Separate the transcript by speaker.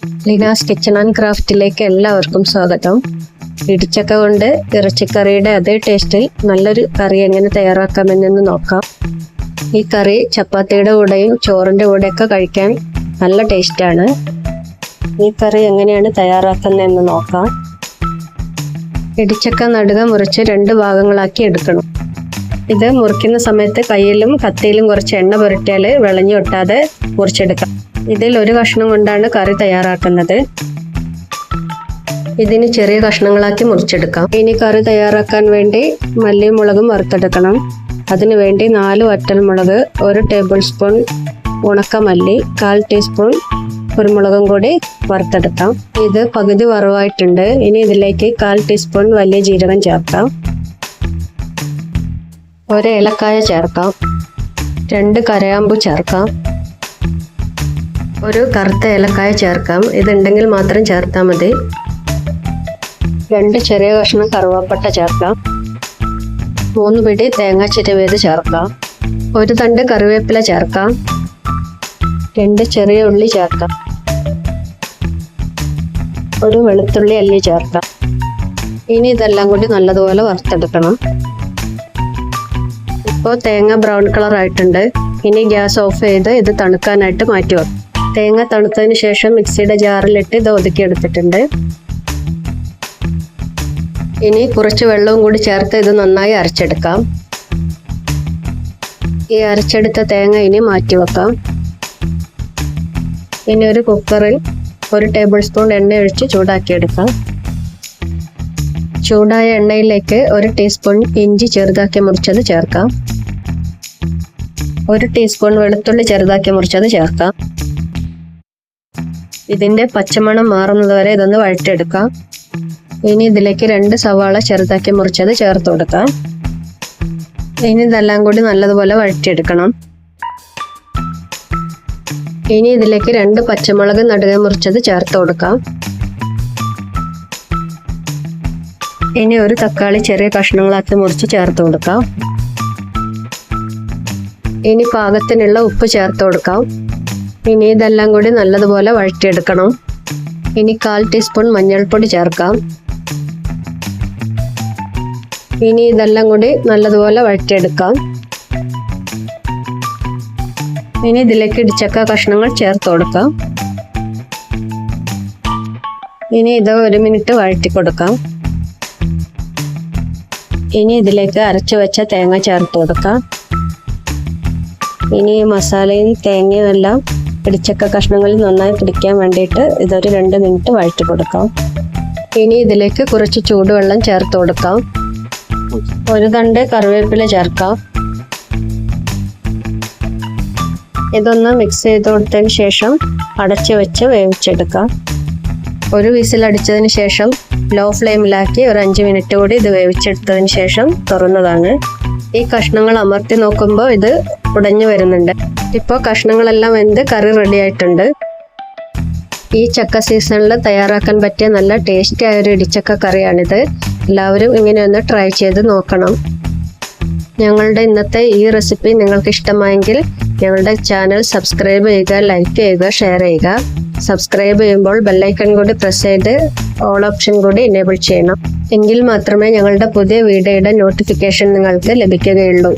Speaker 1: Leena's kitchen and ക്രാഫ്റ്റിലേക്ക് എല്ലാവർക്കും സ്വാഗതം. ഇടിച്ചക്ക കൊണ്ട് ഇറച്ചിക്കറിയുടെ അതേ ടേസ്റ്റിൽ നല്ലൊരു കറി എങ്ങനെ തയ്യാറാക്കാമെന്ന് നോക്കാം. ഈ കറി ചപ്പാത്തിയുടെ കൂടെയും ചോറിൻ്റെ കൂടെയൊക്കെ കഴിക്കാൻ നല്ല ടേസ്റ്റാണ്. ഈ കറി എങ്ങനെയാണ് തയ്യാറാക്കുന്നതെന്ന് നോക്കാം. ഇടിച്ചക്ക നടുക മുറിച്ച് 2 ഭാഗങ്ങളാക്കി എടുക്കണം. ഇത് മുറിക്കുന്ന സമയത്ത് കയ്യിലും കത്തിയിലും കുറച്ച് എണ്ണ പുരട്ടിയാൽ വിളഞ്ഞു ഒട്ടാതെ മുറിച്ചെടുക്കാം. ഇതിൽ ഒരു കഷ്ണം കൊണ്ടാണ് കറി തയ്യാറാക്കുന്നത്. ഇതിന് ചെറിയ കഷ്ണങ്ങളാക്കി മുറിച്ചെടുക്കാം. ഇനി കറി തയ്യാറാക്കാൻ വേണ്ടി മല്ലിയും മുളകും വറുത്തെടുക്കണം. അതിനു വേണ്ടി 4 വറ്റൽമുളക്, 1 ടേബിൾ സ്പൂൺ ഉണക്കമല്ലി, 1/4 ടീസ്പൂൺ കുരുമുളകും കൂടി വറുത്തെടുക്കാം. ഇത് പകുതി വറവായിട്ടുണ്ട്. ഇനി ഇതിലേക്ക് 1/4 ടീസ്പൂൺ വലിയ ജീരകം ചേർക്കാം. 1 ഏലക്കായ ചേർക്കാം. 2 കരയാമ്പു ചേർക്കാം. 1 കറുത്ത ഏലക്കായ ചേർക്കാം. ഇതുണ്ടെങ്കിൽ മാത്രം ചേർത്താൽ മതി. 2 ചെറിയ കഷ്ണം കറുവാപ്പട്ട ചേർക്കാം. 3 പിടി തേങ്ങ ചിരവിയത് ചേർക്കാം. 1 തണ്ട് കറിവേപ്പില ചേർക്കാം. 2 ചെറിയ ഉള്ളി ചേർക്കാം. 1 വെളുത്തുള്ളി അല്ലി ചേർക്കാം. ഇനി ഇതെല്ലാം കൂടി നല്ലതുപോലെ വറുത്തെടുക്കണം. ഇപ്പോൾ തേങ്ങ ബ്രൗൺ കളർ ആയിട്ടുണ്ട്. ഇനി ഗ്യാസ് ഓഫ് ചെയ്ത് ഇത് തണുക്കാനായിട്ട് മാറ്റി വെക്കാം. തേങ്ങ തണുത്തതിന് ശേഷം മിക്സിയുടെ ജാറിലിട്ട് ഇത് ഒതുക്കിയെടുത്തിട്ടുണ്ട്. ഇനി കുറച്ച് വെള്ളവും കൂടി ചേർത്ത് ഇത് നന്നായി അരച്ചെടുക്കാം. ഈ അരച്ചെടുത്ത തേങ്ങ ഇനി മാറ്റി വെക്കാം. ഇനി ഒരു കുക്കറിൽ 1 ടേബിൾ സ്പൂൺ എണ്ണ ഒഴിച്ച് ചൂടാക്കിയെടുക്കാം. ചൂടായ എണ്ണയിലേക്ക് 1 ടീസ്പൂൺ ഇഞ്ചി ചെറുതാക്കി മുറിച്ചത് ചേർക്കാം. 1 ടീസ്പൂൺ വെളുത്തുള്ളി ചെറുതാക്കി മുറിച്ചത് ചേർക്കാം. ഇതിൻ്റെ പച്ചമണം മാറുന്നതുവരെ ഇതൊന്ന് വഴറ്റിയെടുക്കാം. ഇനി ഇതിലേക്ക് 2 സവാള ചെറുതാക്കി മുറിച്ചത് ചേർത്ത് കൊടുക്കാം. ഇനി ഇതെല്ലാം കൂടി നല്ലതുപോലെ വഴറ്റിയെടുക്കണം. ഇനി ഇതിലേക്ക് 2 പച്ചമുളക് നടുകെ മുറിച്ചത് ചേർത്ത് കൊടുക്കാം. ഇനി 1 തക്കാളി ചെറിയ കഷ്ണങ്ങളാക്കി മുറിച്ച് ചേർത്ത് കൊടുക്കാം. ഇനി പാകത്തിനുള്ള ഉപ്പ് ചേർത്ത് കൊടുക്കാം. ഇനി ഇതെല്ലാം കൂടി നല്ലതുപോലെ വഴറ്റിയെടുക്കണം. ഇനി 1/4 ടീസ്പൂൺ മഞ്ഞൾപ്പൊടി ചേർക്കാം. ഇനി ഇതെല്ലാം കൂടി നല്ലതുപോലെ വഴറ്റിയെടുക്കാം. ഇനി ഇതിലേക്ക് ഇടിച്ചക്ക കഷ്ണങ്ങൾ ചേർത്ത് കൊടുക്കാം. ഇനി ഇത് 1 മിനിറ്റ് വഴറ്റി കൊടുക്കാം. ഇനി ഇതിലേക്ക് അരച്ചു വെച്ച തേങ്ങ ചേർത്ത് കൊടുക്കാം. ഇനി മസാലയും തേങ്ങയും എല്ലാം ഇടിച്ചക്ക കഷ്ണങ്ങളിൽ നന്നായി പിടിക്കാൻ വേണ്ടിയിട്ട് ഇതൊരു 2 മിനിറ്റ് വഴറ്റി കൊടുക്കാം. ഇനി ഇതിലേക്ക് കുറച്ച് ചൂടുവെള്ളം ചേർത്ത് കൊടുക്കാം. 1 തണ്ട് കറിവേപ്പില ചേർക്കാം. ഇതൊന്ന് മിക്സ് ചെയ്ത് കൊടുത്തതിന് ശേഷം അടച്ചു വെച്ച് വേവിച്ചെടുക്കാം. 1 വിസിൽ അടിച്ചതിന് ശേഷം ലോ ഫ്ലെയിമിലാക്കി ഒരു 5 മിനിറ്റ് കൂടി ഇത് വേവിച്ചെടുത്തതിന് ശേഷം തുറന്നതാണ്. ഈ കഷ്ണങ്ങൾ അമർത്തി നോക്കുമ്പോൾ ഇത് ഉടഞ്ഞു വരുന്നുണ്ട്. ഇപ്പോൾ കഷ്ണങ്ങളെല്ലാം വെന്ത് കറി റെഡി ആയിട്ടുണ്ട്. ഈ ചക്ക സീസണിൽ തയ്യാറാക്കാൻ പറ്റിയ നല്ല ടേസ്റ്റി ആയൊരു ഇടിച്ചക്ക കറിയാണിത്. എല്ലാവരും ഇങ്ങനെ ഒന്ന് ട്രൈ ചെയ്ത് നോക്കണം. ഞങ്ങളുടെ ഇന്നത്തെ ഈ റെസിപ്പി നിങ്ങൾക്ക് ഇഷ്ടമായെങ്കിൽ ഞങ്ങളുടെ ചാനൽ സബ്സ്ക്രൈബ് ചെയ്യുക, ലൈക്ക് ചെയ്യുക, ഷെയർ ചെയ്യുക. സബ്സ്ക്രൈബ് ചെയ്യുമ്പോൾ ബെല്ലൈക്കൺ കൂടി പ്രസ് ചെയ്ത് ഓൾ ഓപ്ഷൻ കൂടി എനേബിൾ ചെയ്യണം. എങ്കിൽ മാത്രമേ ഞങ്ങളുടെ പുതിയ വീഡിയോയുടെ നോട്ടിഫിക്കേഷൻ നിങ്ങൾക്ക് ലഭിക്കുകയുള്ളൂ.